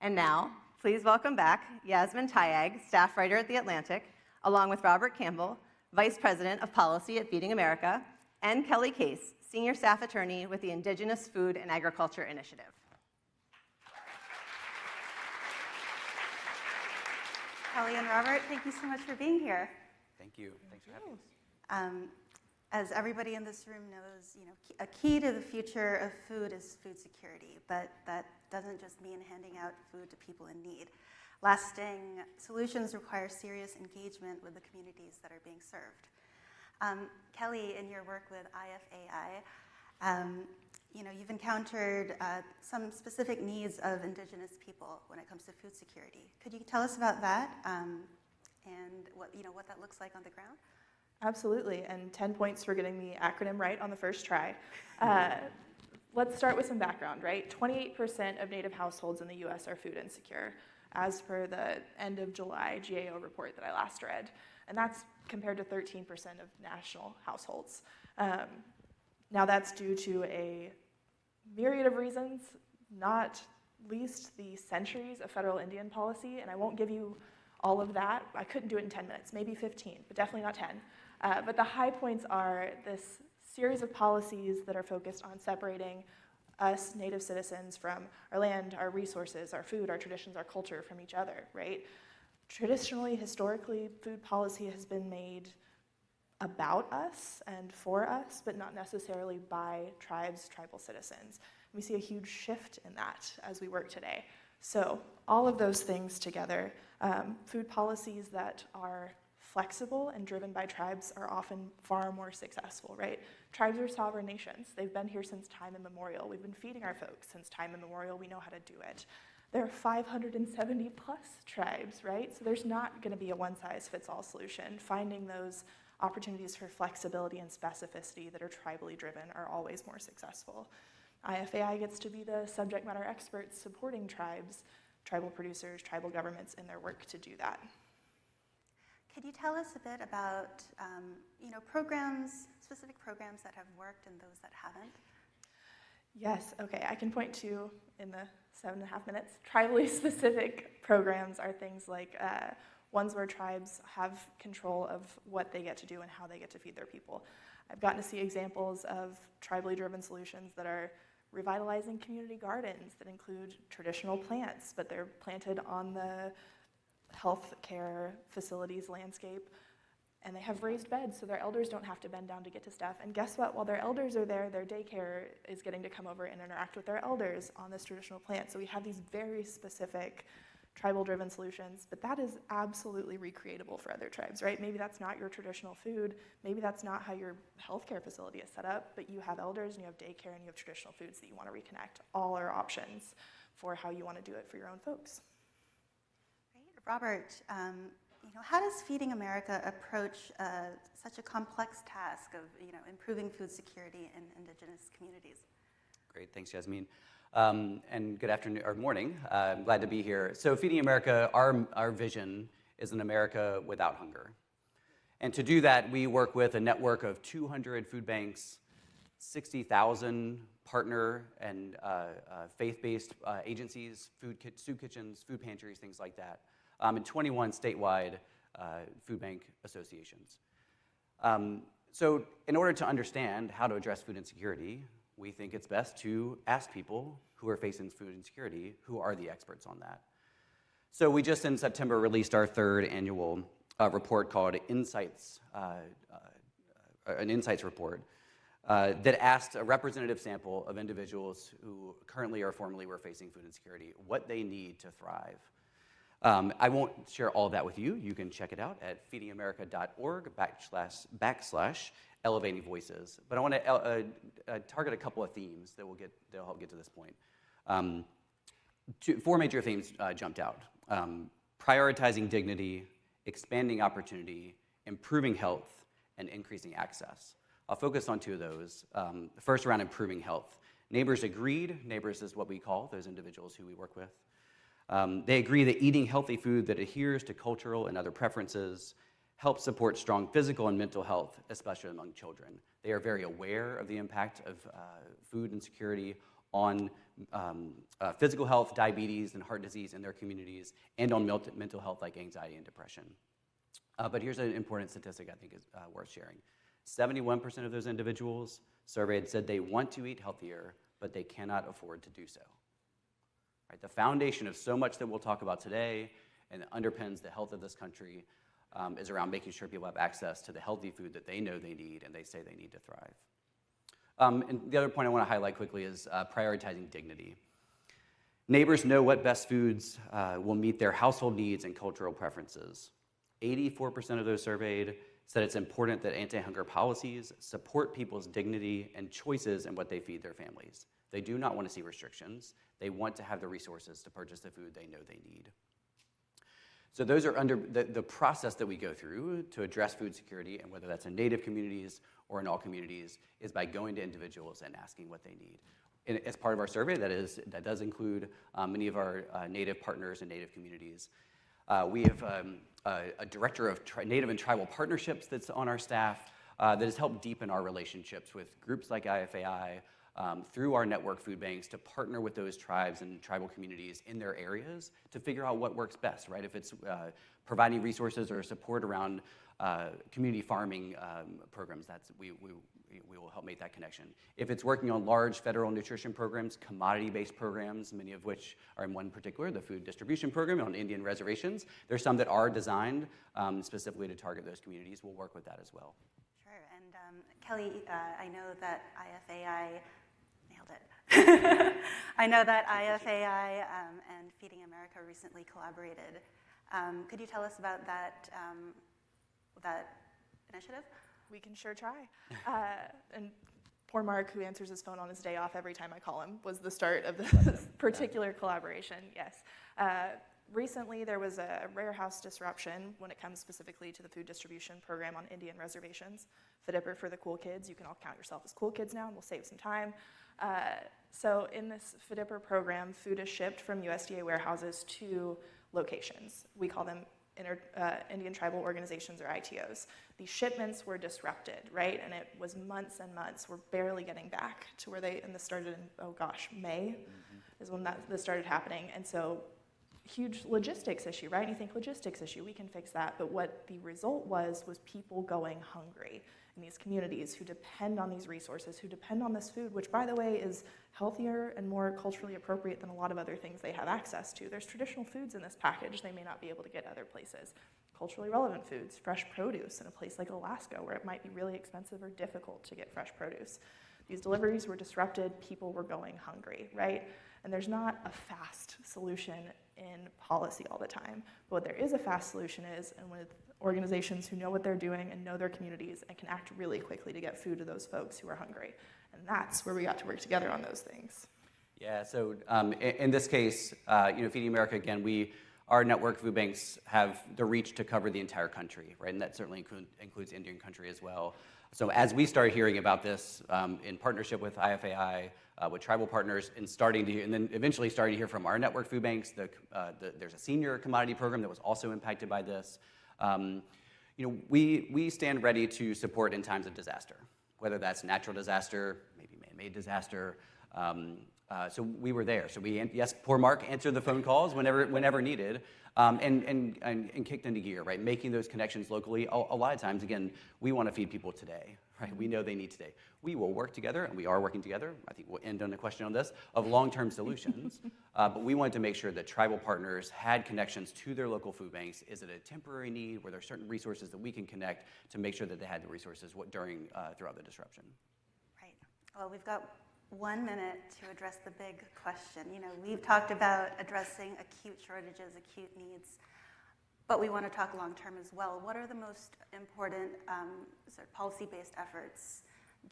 And now, please welcome back Yasmin Tayag, staff writer at The Atlantic, along with Robert Campbell, Vice President of Policy at Feeding America, and Kelli Case, Senior Staff Attorney with the Indigenous Food and Agriculture Initiative. Kelli and Robert, thank you so much for being here. Thanks for having us. As everybody in this room knows, a key to the future of food is food security, but that doesn't just mean handing out food to people in need. Lasting solutions require serious engagement with the communities that are being served. Kelli, in your work with IFAI, you've encountered some specific needs of Indigenous people when it comes to food security. Could you tell us about that and what that looks like on the ground? Absolutely, and 10 points for getting the acronym right on the first try. Let's start with some background, right? 28% of Native households in the US are food insecure, as per the end of July GAO report that I last read. And that's compared to 13% of national households. Now that's due to a myriad of reasons, not least the centuries of federal Indian policy, and I won't give you all of that. I couldn't do it in 10 minutes, maybe 15, but definitely not 10. But the high points are this series of policies that are focused on separating us Native citizens from our land, our resources, our food, our traditions, our culture from each other, right? Traditionally, historically, food policy has been made about us and for us, but not necessarily by tribes, tribal citizens. We see a huge shift in that as we work today. So all of those things together, food policies that are flexible and driven by tribes are often far more successful, right? Tribes are sovereign nations. They've been here since time immemorial. We've been feeding our folks since time immemorial. We know how to do it. There are 570 plus tribes, right? So there's not going to be a one-size-fits-all solution. Finding those opportunities for flexibility and specificity that are tribally driven are always more successful. IFAI gets to be the subject matter experts supporting tribes, tribal producers, tribal governments in their work to do that. Could you tell us a bit about programs, specific programs that have worked and those that haven't? Yes, okay, I can point to, in the 7.5 minutes, tribally specific programs are things like ones where tribes have control of what they get to do and how they get to feed their people. I've gotten to see examples of tribally driven solutions that are revitalizing community gardens that include traditional plants, but they're planted on the health care facilities landscape, and they have raised beds so their elders don't have to bend down to get to stuff. And guess what? While their elders are there, their daycare is getting to come over and interact with their elders on this traditional plant. So we have these very specific tribal-driven solutions, but that is absolutely recreatable for other tribes, right? Maybe that's not your traditional food, maybe that's not how your healthcare facility is set up, but you have elders and you have daycare and you have traditional foods that you want to reconnect. All are options for how you want to do it for your own folks. Robert, how does Feeding America approach such a complex task of improving food security in Indigenous communities? Great, thanks, Yasmin. And good afternoon or morning. I'm glad to be here. So Feeding America, our vision is an America without hunger. And to do that, we work with a network of 200 food banks, 60,000 partner and faith-based agencies, soup kitchens, food pantries, things like that, and 21 statewide food bank associations. So in order to understand how to address food insecurity, we think it's best to ask people who are facing food insecurity, who are the experts on that. So we just in September released our third annual report called Insights, an Insights report that asked a representative sample of individuals who currently or formerly were facing food insecurity, what they need to thrive. I won't share all of that with you. You can check it out at feedingamerica.org/elevating voices. But I want to target a couple of themes that they'll help get to this point. Four major themes jumped out. Prioritizing dignity, expanding opportunity, improving health, and increasing access. I'll focus on two of those. First, around improving health. Neighbors agreed. Neighbors is what we call those individuals who we work with. They agree that eating healthy food that adheres to cultural and other preferences helps support strong physical and mental health, especially among children. They are very aware of the impact of food insecurity on physical health, diabetes, and heart disease in their communities, and on mental health like anxiety and depression. But here's an important statistic I think is worth sharing. 71% of those individuals surveyed said they want to eat healthier, but they cannot afford to do so. Right? The foundation of so much that we'll talk about today and that underpins the health of this country is around making sure people have access to the healthy food that they know they need and they say they need to thrive. And the other point I want to highlight quickly is prioritizing dignity. Neighbors know what best foods will meet their household needs and cultural preferences. 84% of those surveyed said it's important that anti-hunger policies support people's dignity and choices in what they feed their families. They do not want to see restrictions. They want to have the resources to purchase the food they know they need. So those are under the process that we go through to address food security, and whether that's in Native communities or in all communities, is by going to individuals and asking what they need. And as part of our survey, that does include many of our Native partners and Native communities. We have a director of Native and tribal partnerships that's on our staff that has helped deepen our relationships with groups like IFAI, through our network food banks, to partner with those tribes and tribal communities in their areas to figure out what works best, right? If it's providing resources or support around community farming programs, we will help make that connection. If it's working on large federal nutrition programs, commodity-based programs, many of which are in one particular, the food distribution program on Indian reservations, there's some that are designed specifically to target those communities. We'll work with that as well. Sure, and Kelli, I know that IFAI, nailed it. I know that IFAI and Feeding America recently collaborated. Could you tell us about that initiative? We can sure try. And poor Mark, who answers his phone on his day off every time I call him, was the start of this particular collaboration, yes. Recently, there was a rare house disruption when it comes specifically to the food distribution program on Indian reservations. FDIPR for the cool kids. You can all count yourself as cool kids now, and we'll save some time. So in this FDIPR program, food is shipped from USDA warehouses to locations. We call them Indian Tribal Organizations, or ITOs. These shipments were disrupted, right? And it was months and months. We're barely getting back to where and this started in, May is when this started happening. And so huge logistics issue, right? You think logistics issue, we can fix that. But what the result was people going hungry in these communities who depend on these resources, who depend on this food, which, by the way, is healthier and more culturally appropriate than a lot of other things they have access to. There's traditional foods in this package they may not be able to get other places. Culturally relevant foods, fresh produce in a place like Alaska where it might be really expensive or difficult to get fresh produce. These deliveries were disrupted, people were going hungry, right? And there's not a fast solution in policy all the time. But what there is a fast solution is, and with organizations who know what they're doing and know their communities and can act really quickly to get food to those folks who are hungry. And that's where we got to work together on those things. Yeah, so in this case, Feeding America, again, our network food banks have the reach to cover the entire country, right? And that certainly includes Indian country as well. So as we started hearing about this in partnership with IFAI, with tribal partners, and then eventually starting to hear from our network food banks, there's a senior commodity program that was also impacted by this. We stand ready to support in times of disaster, whether that's natural disaster, maybe man-made disaster. So we were there. So yes, poor Mark answered the phone calls whenever needed, and kicked into gear, right? Making those connections locally. A lot of times, again, we want to feed people today, right? We know they need today. We will work together, and we are working together. I think we'll end on a question on this, of long-term solutions. But we wanted to make sure that tribal partners had connections to their local food banks. Is it a temporary need? Were there certain resources that we can connect to make sure that they had the resources throughout the disruption? Right. Well, we've got 1 minute to address the big question. We've talked about addressing acute shortages, acute needs, but we want to talk long-term as well. What are the most important sort of policy-based efforts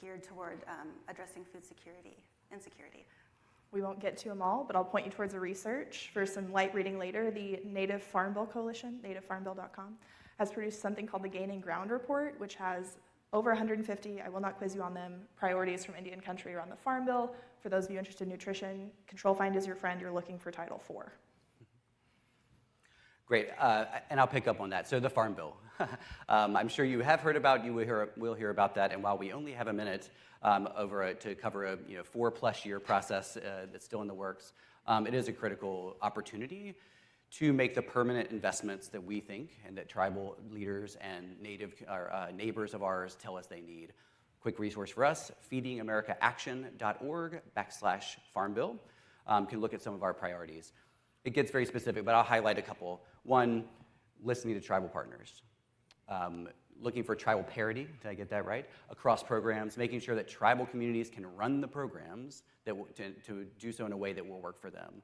geared toward addressing food insecurity? We won't get to them all, but I'll point you towards the research. For some light reading later, the Native Farm Bill Coalition, nativefarmbill.com, has produced something called the Gaining Ground Report, which has over 150, I will not quiz you on them, priorities from Indian country around the Farm Bill. For those of you interested in nutrition, Control Find is your friend. You're looking for Title IV. Great, and I'll pick up on that. So the Farm Bill. I'm sure you have heard about, will hear about that, and while we only have a minute to cover a 4+ year process that's still in the works, it is a critical opportunity to make the permanent investments that we think and that tribal leaders and neighbors of ours tell us they need. Quick resource for us, feedingamericaaction.org/Farm Bill. Can look at some of our priorities. It gets very specific, but I'll highlight a couple. One, listening to tribal partners. Looking for tribal parity, did I get that right? Across programs, making sure that tribal communities can run the programs to do so in a way that will work for them.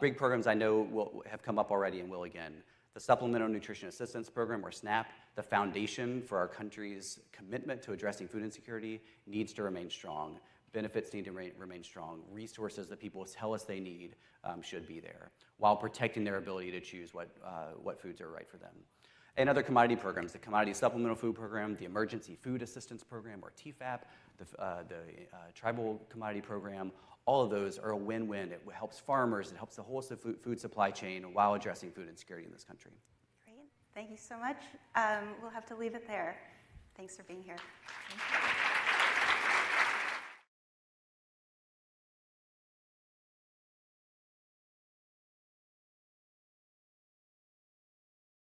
Big programs I know have come up already and will again. The Supplemental Nutrition Assistance Program, or SNAP, the foundation for our country's commitment to addressing food insecurity, needs to remain strong. Benefits need to remain strong. Resources that people tell us they need should be there, while protecting their ability to choose what foods are right for them. And other commodity programs, the Commodity Supplemental Food Program, the Emergency Food Assistance Program, or TFAP, the Tribal Commodity Program, all of those are a win-win. It helps farmers, it helps the whole food supply chain while addressing food insecurity in this country. Great, thank you so much. We'll have to leave it there. Thanks for being here. Thank you.